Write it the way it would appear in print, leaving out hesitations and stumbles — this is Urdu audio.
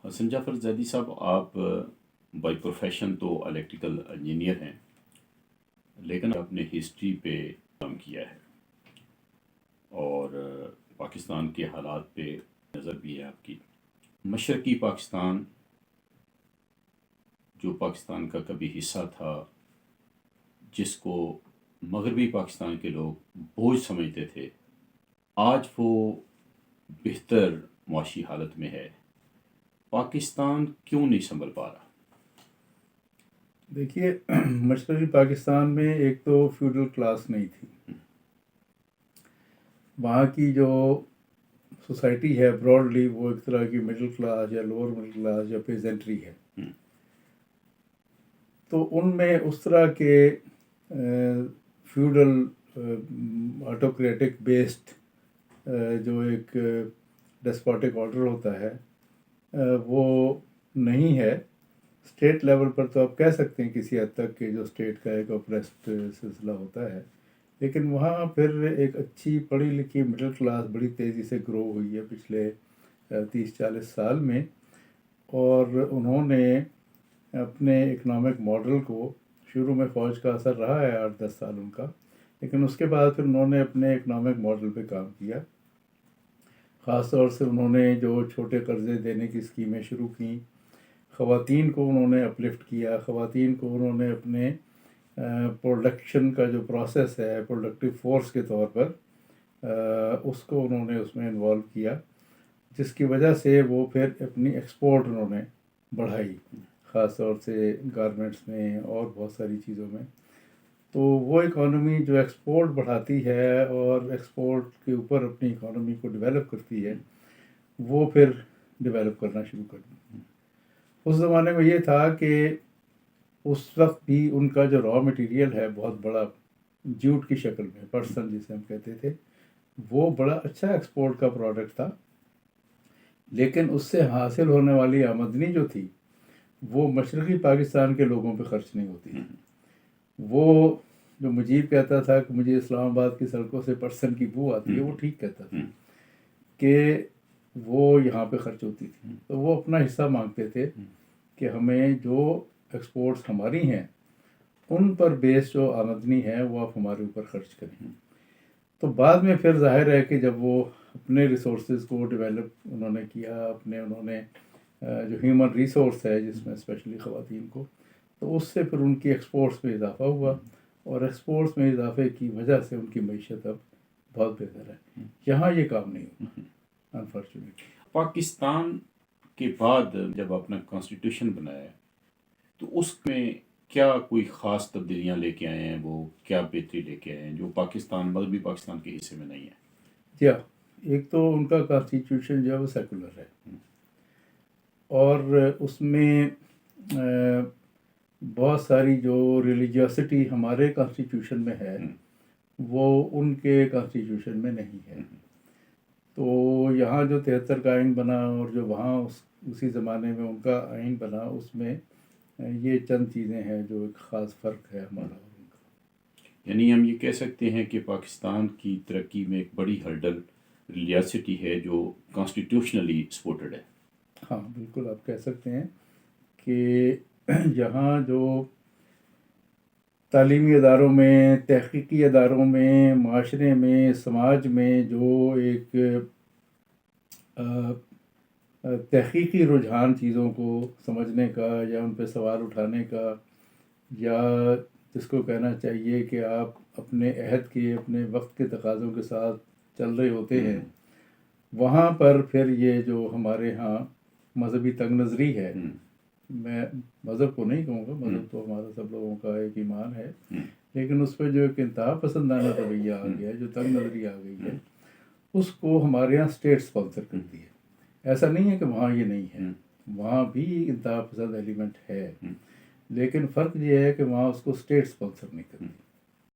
حسن جعفر زیدی صاحب، آپ بائی پروفیشن تو الیکٹریکل انجینئر ہیں، لیکن آپ نے ہسٹری پہ کام کیا ہے اور پاکستان کے حالات پہ نظر بھی ہے آپ کی۔ مشرقی پاکستان جو پاکستان کا کبھی حصہ تھا، جس کو مغربی پاکستان کے لوگ بوجھ سمجھتے تھے، آج وہ بہتر معاشی حالت میں ہے۔ پاکستان کیوں نہیں سنبھل پا رہا؟ دیکھیے، مشرقی پاکستان میں ایک تو فیوڈل کلاس نہیں تھی۔ وہاں کی جو سوسائٹی ہے براڈلی وہ ایک طرح کی مڈل کلاس یا لوور مڈل کلاس یا پیزنٹری ہے۔ تو ان میں اس طرح کے فیوڈل آٹوکریٹک بیسڈ جو ایک ڈسپوٹک آرڈر ہوتا ہے وہ نہیں ہے۔ اسٹیٹ لیول پر تو آپ کہہ سکتے ہیں کسی حد تک کہ جو اسٹیٹ کا ایک اپریسڈ سلسلہ ہوتا ہے، لیکن وہاں پھر ایک اچھی پڑھی لکھی مڈل کلاس بڑی تیزی سے گرو ہوئی ہے پچھلے 30-40 سال میں، اور انہوں نے اپنے اکنامک ماڈل کو، شروع میں فوج کا اثر رہا ہے 8-10 سال ان کا، لیکن اس کے بعد پھر انہوں نے اپنے اکنامک ماڈل پہ کام کیا۔ خاص طور سے انہوں نے جو چھوٹے قرضے دینے کی اسکیمیں شروع کیں، خواتین کو انہوں نے اپلفٹ کیا، خواتین کو انہوں نے اپنے پروڈکشن کا جو پروسیس ہے پروڈکٹیو فورس کے طور پر اس کو انہوں نے اس میں انوالو کیا، جس کی وجہ سے وہ پھر اپنی ایکسپورٹ انہوں نے بڑھائی، خاص طور سے گارمنٹس میں اور بہت ساری چیزوں میں۔ تو وہ اکانومی جو ایکسپورٹ بڑھاتی ہے اور ایکسپورٹ کے اوپر اپنی اکانومی کو ڈیولپ کرتی ہے، وہ پھر ڈیولپ کرنا شروع کر دی۔ اس زمانے میں یہ تھا کہ اس وقت بھی ان کا جو را مٹیریل ہے بہت بڑا جوٹ کی شکل میں، پرسن جسے ہم کہتے تھے، وہ بڑا اچھا ایکسپورٹ کا پروڈکٹ تھا، لیکن اس سے حاصل ہونے والی آمدنی جو تھی وہ مشرقی پاکستان کے لوگوں پہ خرچ نہیں ہوتی۔ وہ جو مجیب کہتا تھا کہ مجھے اسلام آباد کی سڑکوں سے پرسن کی بو آتی ہے، وہ ٹھیک کہتا تھا کہ وہ یہاں پہ خرچ ہوتی تھی۔ تو وہ اپنا حصہ مانگتے تھے کہ ہمیں جو ایکسپورٹس ہماری ہیں ان پر بیس جو آمدنی ہے وہ آپ ہمارے اوپر خرچ کریں۔ تو بعد میں پھر ظاہر ہے کہ جب وہ اپنے ریسورسز کو ڈیولپ انہوں نے کیا، انہوں نے جو ہیومن ریسورس ہے جس میں اسپیشلی خواتین کو، تو اس سے پھر ان کی ایکسپورٹس میں اضافہ ہوا، اور ایکسپورٹس میں اضافے کی وجہ سے ان کی معیشت اب بہت بہتر ہے۔ یہاں یہ کام نہیں ہوتا انفارچونیٹلی۔ پاکستان کے بعد جب اپنا کانسٹیٹیوشن بنایا تو اس میں کیا کوئی خاص تبدیلیاں لے کے آئے ہیں؟ وہ کیا بہتری لے کے آئے ہیں جو پاکستان مغربی پاکستان کے حصے میں نہیں ہے؟ جی ہاں، ایک تو ان کا کانسٹیٹیوشن جو ہے وہ سیکولر ہے، اور اس میں بہت ساری جو ریلیجیوسٹی ہمارے کانسٹیٹیوشن میں ہے وہ ان کے کانسٹیٹیوشن میں نہیں ہے۔ تو یہاں جو 73 کا آئین بنا اور جو وہاں اسی زمانے میں ان کا آئین بنا، اس میں یہ چند چیزیں ہیں جو ایک خاص فرق ہے ہمارا اور ان کا۔ یعنی ہم یہ کہہ سکتے ہیں کہ پاکستان کی ترقی میں ایک بڑی ہرڈل ریاسٹی ہے جو کانسٹیٹیوشنلی سپورٹڈ ہے۔ ہاں بالکل، آپ کہہ سکتے ہیں کہ یہاں جو تعلیمی اداروں میں، تحقیقی اداروں میں، معاشرے میں، سماج میں جو ایک تحقیقی رجحان چیزوں کو سمجھنے کا یا ان پہ سوال اٹھانے کا، یا جس کو کہنا چاہیے کہ آپ اپنے عہد کے، اپنے وقت کے تقاضوں کے ساتھ چل رہے ہوتے ہیں، وہاں پر پھر یہ جو ہمارے ہاں مذہبی تنگ نظری ہے، میں مذہب کو نہیں کہوں گا، مذہب تو ہمارا سب لوگوں کا ایک ایمان ہے، لیکن اس پہ جو ایک انتہا پسندانہ رویہ آ گیا ہے، جو تنگ نظری آ گئی ہے، اس کو ہمارے یہاں اسٹیٹ اسپانسر کرتی ہے۔ ایسا نہیں ہے کہ وہاں یہ نہیں ہے، وہاں بھی انتہا پسند ایلیمنٹ ہے، لیکن فرق یہ ہے کہ وہاں اس کو اسٹیٹ اسپانسر نہیں کرتی۔